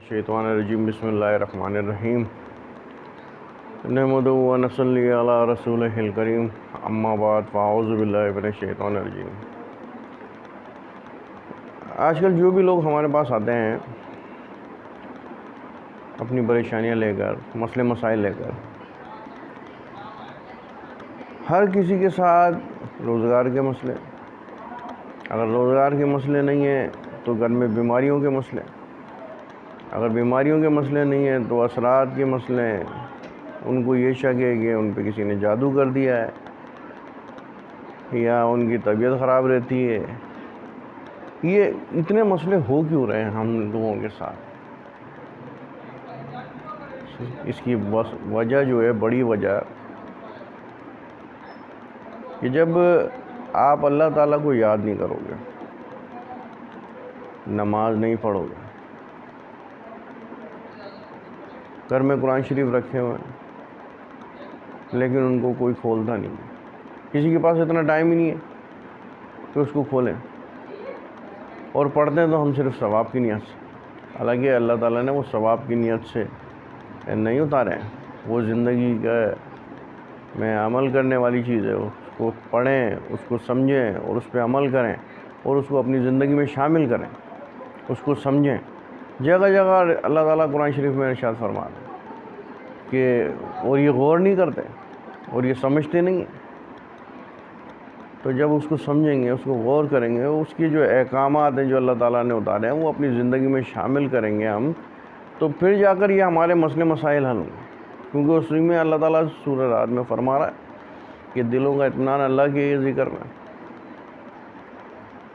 شیطان الرجیم بسم اللہ الرحمن الرحیم نحمدہ و نصلی علی رسولہ الکریم اما بعد فاعوذ باللہ من الشیطان الرجیم۔ آج کل جو بھی لوگ ہمارے پاس آتے ہیں اپنی پریشانیاں لے کر، مسئلے مسائل لے کر، ہر کسی کے ساتھ روزگار کے مسئلے، اگر روزگار کے مسئلے نہیں ہیں تو گھر میں بیماریوں کے مسئلے، اگر بیماریوں کے مسئلے نہیں ہیں تو اثرات کے مسئلے ہیں، ان کو یہ شک ہے کہ ان پہ کسی نے جادو کر دیا ہے یا ان کی طبیعت خراب رہتی ہے۔ یہ اتنے مسئلے ہو کیوں رہے ہیں ہم لوگوں کے ساتھ؟ اس کی وجہ جو ہے، بڑی وجہ کہ جب آپ اللہ تعالیٰ کو یاد نہیں کرو گے، نماز نہیں پڑھو گے، گھر میں قرآن شریف رکھے ہوئے ہیں لیکن ان کو کوئی کھولتا نہیں، کسی کے پاس اتنا ٹائم ہی نہیں ہے کہ اس کو کھولیں، اور پڑھتے ہیں تو ہم صرف ثواب کی نیت سے، حالانکہ اللہ تعالیٰ نے وہ ثواب کی نیت سے نہیں اتارے ہیں، وہ زندگی کا میں عمل کرنے والی چیز ہے، اس کو پڑھیں، اس کو سمجھیں اور اس پہ عمل کریں اور اس کو اپنی زندگی میں شامل کریں، اس کو سمجھیں۔ جگہ جگہ اللہ تعالیٰ قرآن شریف میں ارشاد فرماتے ہیں کہ اور یہ غور نہیں کرتے اور یہ سمجھتے نہیں ہیں، تو جب اس کو سمجھیں گے، اس کو غور کریں گے، اس کی جو احکامات ہیں جو اللہ تعالیٰ نے اتارے ہیں وہ اپنی زندگی میں شامل کریں گے ہم، تو پھر جا کر یہ ہمارے مسئلے مسائل حل ہوں گے، کیونکہ اس میں اللہ تعالیٰ سورہ رات میں فرما رہا ہے کہ دلوں کا اطمینان اللہ کے ذکر میں،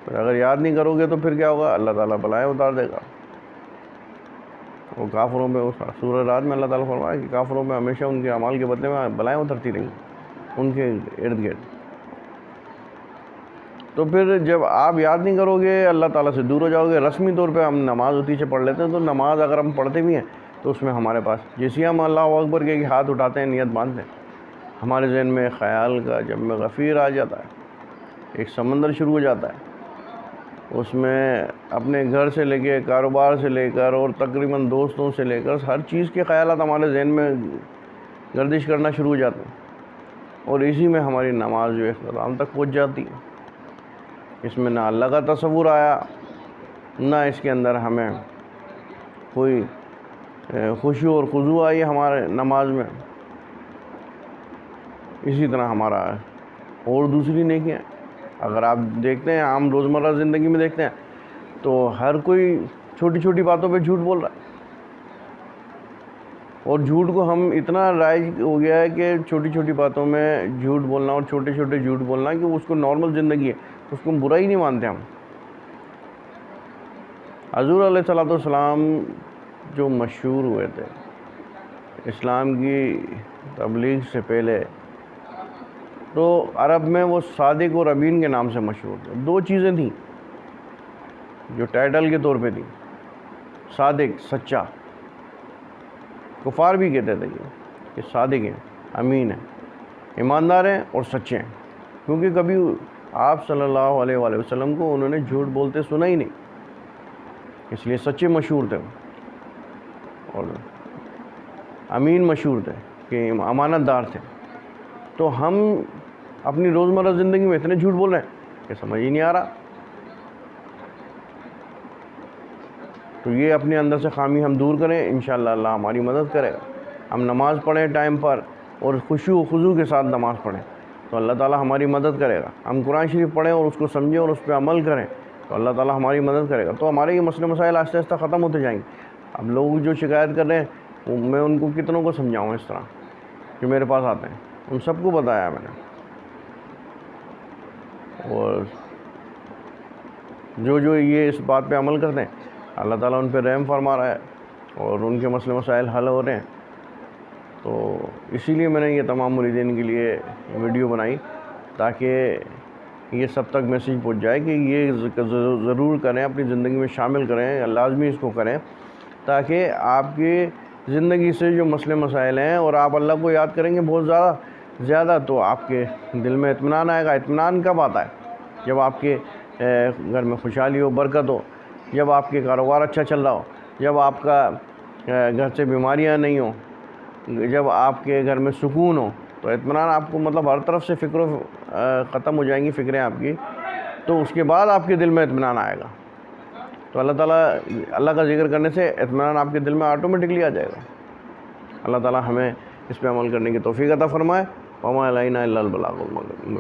پھر اگر یاد نہیں کرو گے تو پھر کیا ہوگا؟ اللہ تعالیٰ بلائیں اتار دے گا۔ وہ کافروں پہ سورہ رات میں اللہ تعالیٰ فرمایا کہ کافروں پہ ہمیشہ ان کے اعمال کے بدلے میں بلائیں اترتی رہیں ان کے ارد گرد۔ تو پھر جب آپ یاد نہیں کرو گے، اللہ تعالیٰ سے دور ہو جاؤ گے۔ رسمی طور پہ ہم نماز ہوتی سے پڑھ لیتے ہیں، تو نماز اگر ہم پڑھتے بھی ہیں تو اس میں ہمارے پاس جیسے ہم اللہ اکبر کے ہاتھ اٹھاتے ہیں، نیت باندھتے ہیں، ہمارے ذہن میں خیال کا جب میں غفیر آ جاتا ہے، ایک سمندر شروع ہو جاتا ہے، اس میں اپنے گھر سے لے کے، کاروبار سے لے کر اور تقریباً دوستوں سے لے کر ہر چیز کے خیالات ہمارے ذہن میں گردش کرنا شروع ہو جاتے ہیں، اور اسی میں ہماری نماز جو اختتام تک پہنچ جاتی ہے۔ اس میں نہ اللہ کا تصور آیا، نہ اس کے اندر ہمیں کوئی خشوع اور خضوع آئی ہمارے نماز میں۔ اسی طرح ہمارا اور دوسری نیکیاں، اگر آپ دیکھتے ہیں عام روزمرہ زندگی میں دیکھتے ہیں تو ہر کوئی چھوٹی چھوٹی باتوں پہ جھوٹ بول رہا ہے، اور جھوٹ کو ہم اتنا رائج ہو گیا ہے کہ چھوٹی چھوٹی باتوں میں جھوٹ بولنا اور چھوٹے چھوٹے جھوٹ بولنا کہ اس کو نارمل زندگی ہے، اس کو برا ہی نہیں مانتے ہم۔ حضور علیہ السلام جو مشہور ہوئے تھے اسلام کی تبلیغ سے پہلے، تو عرب میں وہ صادق اور امین کے نام سے مشہور تھے۔ دو چیزیں تھیں جو ٹائٹل کے طور پہ تھیں، صادق، سچا، کفار بھی کہتے تھے کہ صادق ہیں، امین ہیں، ایماندار ہیں اور سچے ہیں، کیونکہ کبھی آپ صلی اللہ علیہ وآلہ وسلم کو انہوں نے جھوٹ بولتے سنا ہی نہیں، اس لیے سچے مشہور تھے، اور امین مشہور تھے کہ امانت دار تھے۔ تو ہم اپنی روزمرہ زندگی میں اتنے جھوٹ بول رہے ہیں کہ سمجھ ہی نہیں آ رہا، تو یہ اپنے اندر سے خامی ہم دور کریں، انشاءاللہ اللہ ہماری مدد کرے گا۔ ہم نماز پڑھیں ٹائم پر اور خشوع و خضوع کے ساتھ نماز پڑھیں تو اللہ تعالیٰ ہماری مدد کرے گا۔ ہم قرآن شریف پڑھیں اور اس کو سمجھیں اور اس پہ عمل کریں تو اللہ تعالیٰ ہماری مدد کرے گا، تو ہمارے یہ مسئلے مسائل آہستہ آہستہ ختم ہوتے جائیں گے۔ اب لوگ جو شکایت کر رہے ہیں میں ان کو کتنوں کو سمجھاؤں اس طرح جو میرے پاس آتے ہیں، ان سب کو بتایا میں نے، اور جو یہ اس بات پہ عمل کرتے ہیں اللہ تعالیٰ ان پہ رحم فرما رہا ہے اور ان کے مسئلے مسائل حل ہو رہے ہیں۔ تو اسی لیے میں نے یہ تمام مریدین کے لیے ویڈیو بنائی تاکہ یہ سب تک میسیج پہنچ جائے کہ یہ ضرور کریں، اپنی زندگی میں شامل کریں، لازمی اس کو کریں، تاکہ آپ کی زندگی سے جو مسئلے مسائل ہیں اور آپ اللہ کو یاد کریں گے بہت زیادہ تو آپ کے دل میں اطمینان آئے گا۔ اطمینان کب آتا ہے؟ جب آپ کے گھر میں خوشحالی ہو، برکت ہو، جب آپ کے کاروبار اچھا چل رہا ہو، جب آپ کا گھر سے بیماریاں نہیں ہوں، جب آپ کے گھر میں سکون ہو، تو اطمینان آپ کو مطلب ہر طرف سے ختم ہو جائیں گی فکریں آپ کی، تو اس کے بعد آپ کے دل میں اطمینان آئے گا. تو اللہ کا ذکر کرنے سے اطمینان آپ کے دل میں آٹومیٹکلی آ جائے گا. اللہ تعالیٰ ہمیں اس پہ عمل کرنے کی توفیق عطا فرمائے. وما علینا الا البلاغ المبین.